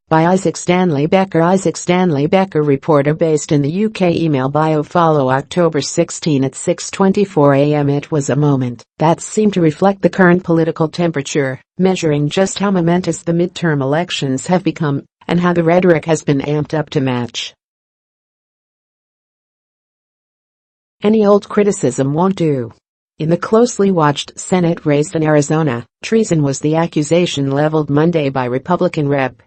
By Isaac Stanley Becker. Isaac Stanley Becker, reporter based in the UK. Email bio follow October 16 at 6:24 a.m. It was a moment that seemed to reflect the current political temperature, measuring just how momentous the midterm elections have become and how the rhetoric has been amped up to match. Any old criticism won't do. In the closely watched Senate race in Arizona, treason was the accusation leveled Monday by Republican Rep.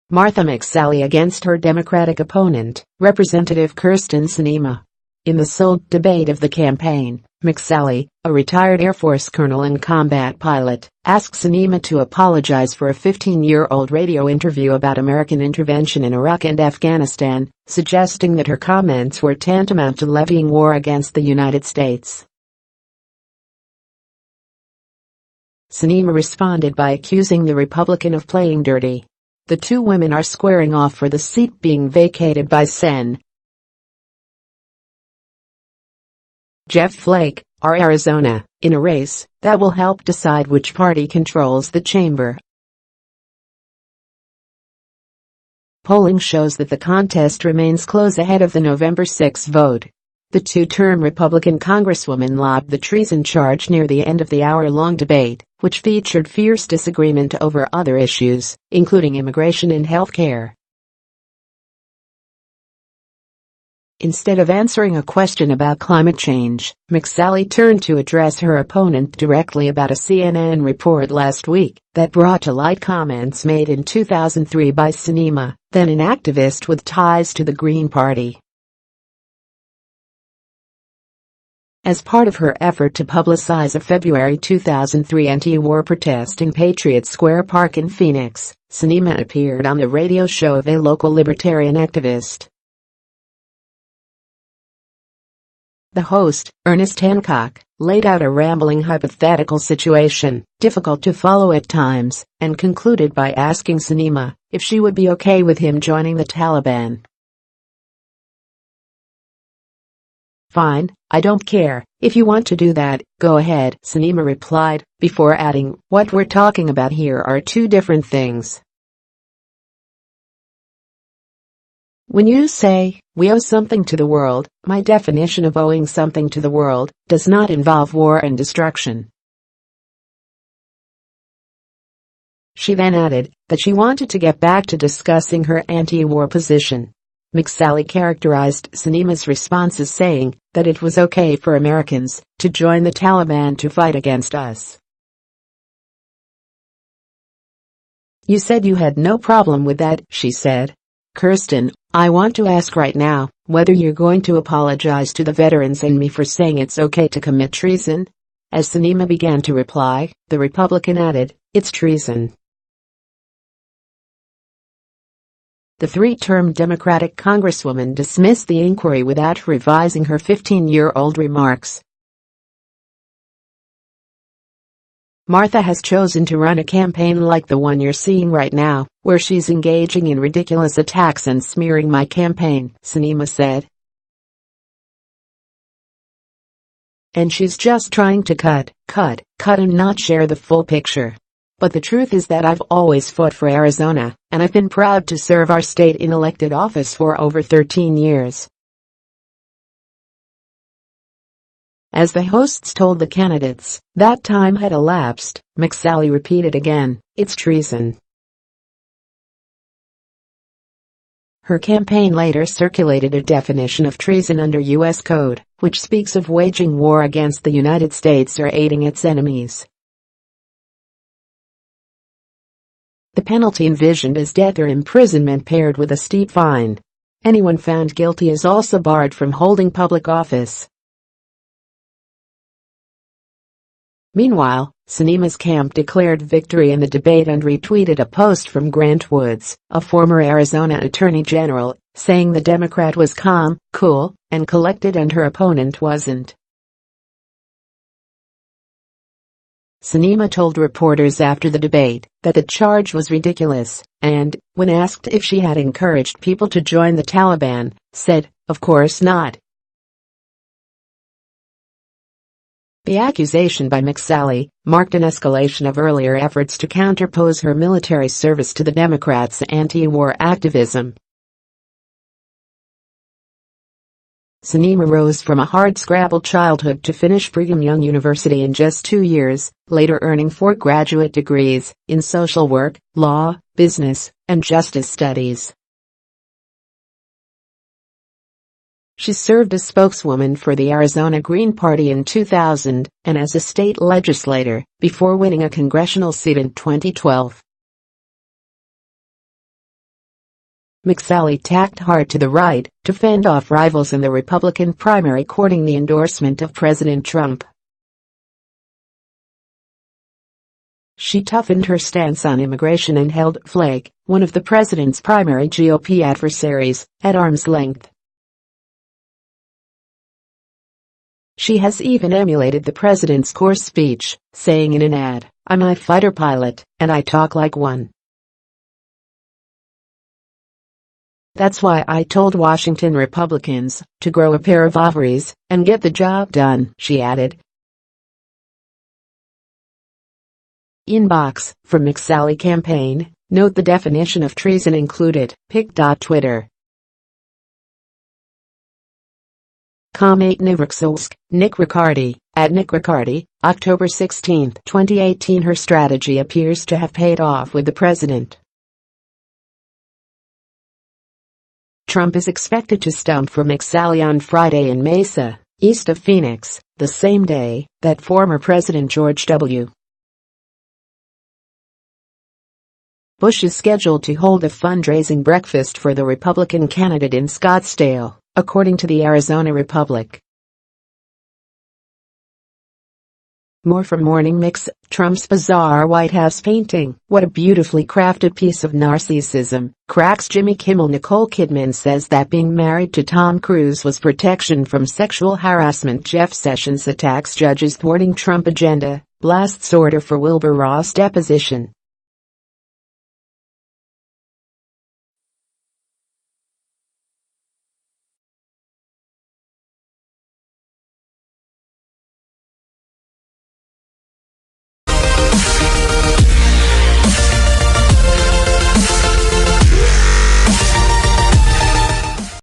Martha McSally against her Democratic opponent, Representative Kyrsten Sinema. In the sole debate of the campaign, McSally, a retired Air Force colonel and combat pilot, asked Sinema to apologize for a 15-year-old radio interview about American intervention in Iraq and Afghanistan, suggesting that her comments were tantamount to levying war against the United States. Sinema responded by accusing the Republican of playing dirty. The two women are squaring off for the seat being vacated by Sen. Jeff Flake, R. Arizona, in a race that will help decide which party controls the chamber. Polling shows that the contest remains close ahead of the November 6 vote. The two-term Republican Congresswoman lobbed the treason charge near the end of the hour-long debate, which featured fierce disagreement over other issues, including immigration and health care. Instead of answering a question about climate change, McSally turned to address her opponent directly about a CNN report last week that brought to light comments made in 2003 by Sinema, then an activist with ties to the Green Party. As part of her effort to publicize a February 2003 anti-war protest in Patriot Square Park in Phoenix, Sinema appeared on the radio show of a local libertarian activist. The host, Ernest Hancock, laid out a rambling hypothetical situation, difficult to follow at times, and concluded by asking Sinema if she would be okay with him joining the Taliban. "Fine, I don't care. If you want to do that, go ahead," Sinema replied, before adding, "What we're talking about here are two different things. When you say, we owe something to the world, my definition of owing something to the world does not involve war and destruction." She then added that she wanted to get back to discussing her anti-war position. McSally characterized Sinema's response as saying that it was okay for Americans to join the Taliban to fight against us. "You said you had no problem with that," she said. "Kyrsten, I want to ask right now whether you're going to apologize to the veterans and me for saying it's okay to commit treason." As Sinema began to reply, the Republican added, "It's treason." The three-term Democratic Congresswoman dismissed the inquiry without revising her 15-year-old remarks. "Martha has chosen to run a campaign like the one you're seeing right now, where she's engaging in ridiculous attacks and smearing my campaign," Sinema said. "And she's just trying to cut and not share the full picture. But the truth is that I've always fought for Arizona, and I've been proud to serve our state in elected office for over 13 years. As the hosts told the candidates that time had elapsed, McSally repeated again, "It's treason." Her campaign later circulated a definition of treason under U.S. Code, which speaks of waging war against the United States or aiding its enemies. The penalty envisioned is death or imprisonment paired with a steep fine. Anyone found guilty is also barred from holding public office. Meanwhile, Sinema's camp declared victory in the debate and retweeted a post from Grant Woods, a former Arizona attorney general, saying the Democrat was calm, cool, and collected and her opponent wasn't. Sinema told reporters after the debate that the charge was ridiculous and, when asked if she had encouraged people to join the Taliban, said, "Of course not." The accusation by McSally marked an escalation of earlier efforts to counterpose her military service to the Democrats' anti-war activism. Sinema rose from a hard-scrabble childhood to finish Brigham Young University in just 2 years, later earning 4 graduate degrees in social work, law, business, and justice studies. She served as spokeswoman for the Arizona Green Party in 2000 and as a state legislator before winning a congressional seat in 2012. McSally tacked hard to the right to fend off rivals in the Republican primary, courting the endorsement of President Trump. She toughened her stance on immigration and held Flake, one of the president's primary GOP adversaries, at arm's length. She has even emulated the president's course speech, saying in an ad, "I'm a fighter pilot, and I talk like one. That's why I told Washington Republicans to grow a pair of ovaries and get the job done," she added. Inbox from McSally campaign. Note the definition of treason included. Pic.Twitter. Com 8 Nivriksolsk, Nick Riccardi, at Nick Riccardi, October 16, 2018. Her strategy appears to have paid off with the president. Trump is expected to stump for McSally on Friday in Mesa, east of Phoenix, the same day that former President George W. Bush is scheduled to hold a fundraising breakfast for the Republican candidate in Scottsdale, according to the Arizona Republic. More from Morning Mix. Trump's bizarre White House painting. What a beautifully crafted piece of narcissism, cracks Jimmy Kimmel. Nicole Kidman says that being married to Tom Cruise was protection from sexual harassment. Jeff Sessions attacks judges thwarting Trump agenda, blasts order for Wilbur Ross deposition.